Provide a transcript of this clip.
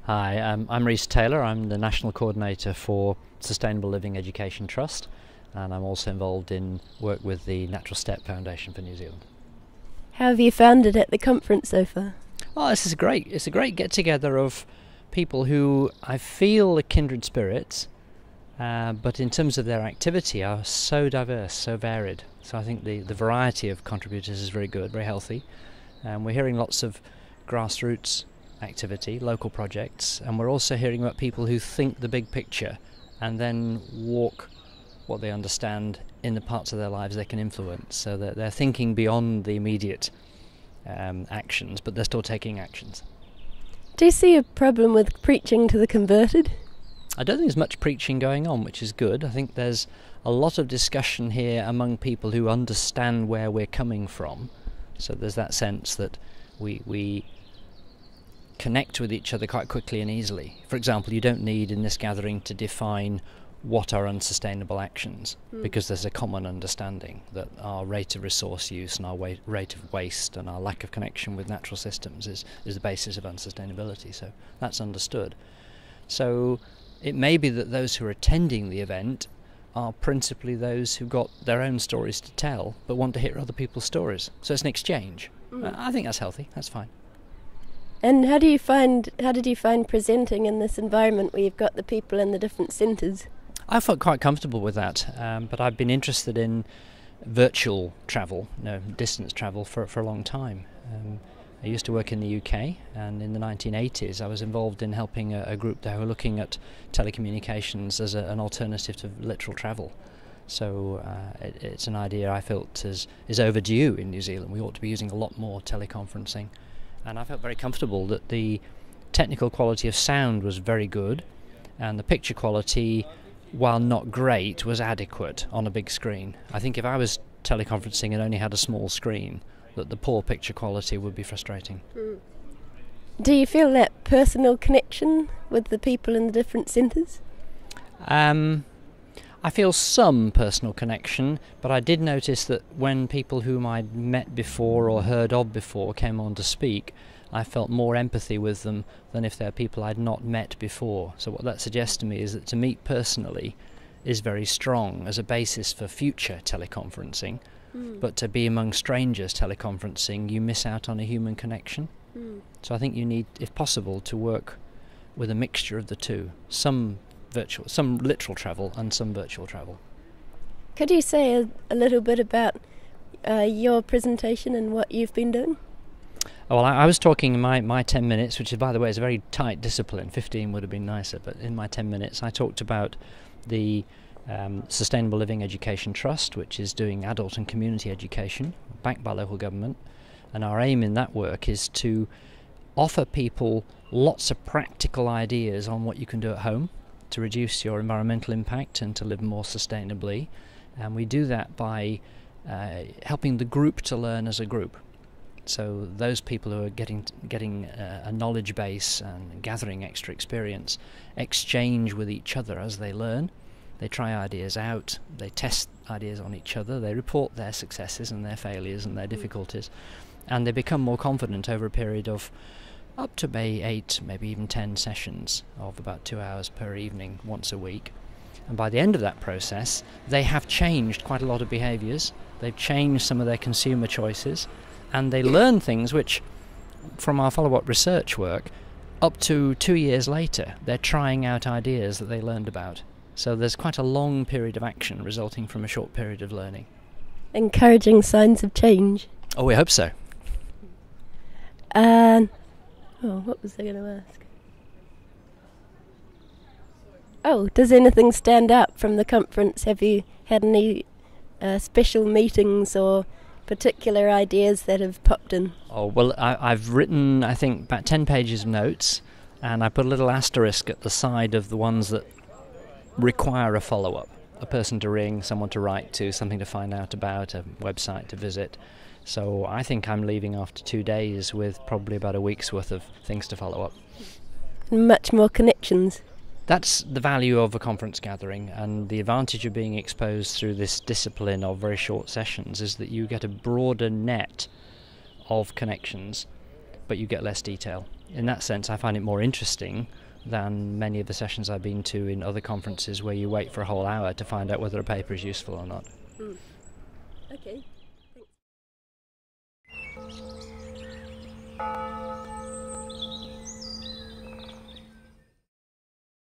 Hi, I'm Rhys Taylor. I'm the National Coordinator for Sustainable Living Education Trust, and I'm also involved in work with the Natural Step Foundation for New Zealand. How have you found it at the conference so far? Oh, this is great. It's a great get-together of people who I feel are kindred spirits, but in terms of their activity are so diverse, so varied. So I think the variety of contributors is very good, very healthy. We're hearing lots of grassroots activity, local projects, and we're also hearing about people who think the big picture and then walk what they understand in the parts of their lives they can influence, so that they're thinking beyond the immediate actions, but they're still taking actions. Do you see a problem with preaching to the converted? I don't think there's much preaching going on, which is good. I think there's a lot of discussion here among people who understand where we're coming from, so there's that sense that we connect with each other quite quickly and easily. For example, you don't need in this gathering to define what are unsustainable actions, because there's a common understanding that our rate of resource use and our rate of waste and our lack of connection with natural systems is the basis of unsustainability. So that's understood. So it may be that those who are attending the event are principally those who've got their own stories to tell but want to hear other people's stories. So it's an exchange. I think that's healthy. That's fine. And how did you find presenting in this environment where you've got the people in the different centres? I felt quite comfortable with that, but I've been interested in virtual travel, distance travel for a long time. I used to work in the UK, and in the 1980s I was involved in helping a group that were looking at telecommunications as an alternative to literal travel. So it's an idea I felt is overdue in New Zealand. We ought to be using a lot more teleconferencing. And I felt very comfortable that the technical quality of sound was very good, and the picture quality, while not great, was adequate on a big screen. I think if I was teleconferencing and only had a small screen, that the poor picture quality would be frustrating. Do you feel that personal connection with the people in the different centres? I feel some personal connection, but I did notice that when people whom I'd met before or heard of before came on to speak, I felt more empathy with them than if they're people I'd not met before. So what that suggests to me is that to meet personally is very strong as a basis for future teleconferencing, but to be among strangers teleconferencing, you miss out on a human connection. So I think you need, if possible, to work with a mixture of the two. Some literal travel and some virtual travel. Could you say a little bit about your presentation and what you've been doing? Well, I was talking in my 10 minutes, which is, by the way, is a very tight discipline. 15 would have been nicer, but in my 10 minutes I talked about the Sustainable Living Education Trust, which is doing adult and community education, backed by local government, and our aim in that work is to offer people lots of practical ideas on what you can do at home to reduce your environmental impact and to live more sustainably, and we do that by helping the group to learn as a group. So those people who are getting a knowledge base and gathering extra experience exchange with each other as they learn. They try ideas out, they test ideas on each other, they report their successes and their failures and their difficulties, and they become more confident over a period of up to 8, maybe even 10 sessions of about 2 hours per evening, once a week. And by the end of that process, they have changed quite a lot of behaviours, they've changed some of their consumer choices, and they learn things which, from our follow-up research work, up to 2 years later, they're trying out ideas that they learned about. So there's quite a long period of action resulting from a short period of learning. Encouraging signs of change. Oh, we hope so. What was I going to ask? Oh, does anything stand out from the conference? Have you had any special meetings or particular ideas that have popped in? Oh, well, I've written, I think, about 10 pages of notes, and I put a little asterisk at the side of the ones that require a follow-up. A person to ring, someone to write to, something to find out about, a website to visit. So I think I'm leaving after 2 days with probably about a week's worth of things to follow up. Much more connections. That's the value of a conference gathering, and the advantage of being exposed through this discipline of very short sessions is that you get a broader net of connections, but you get less detail. In that sense, I find it more interesting than many of the sessions I've been to in other conferences where you wait for a whole hour to find out whether a paper is useful or not. Okay, thanks.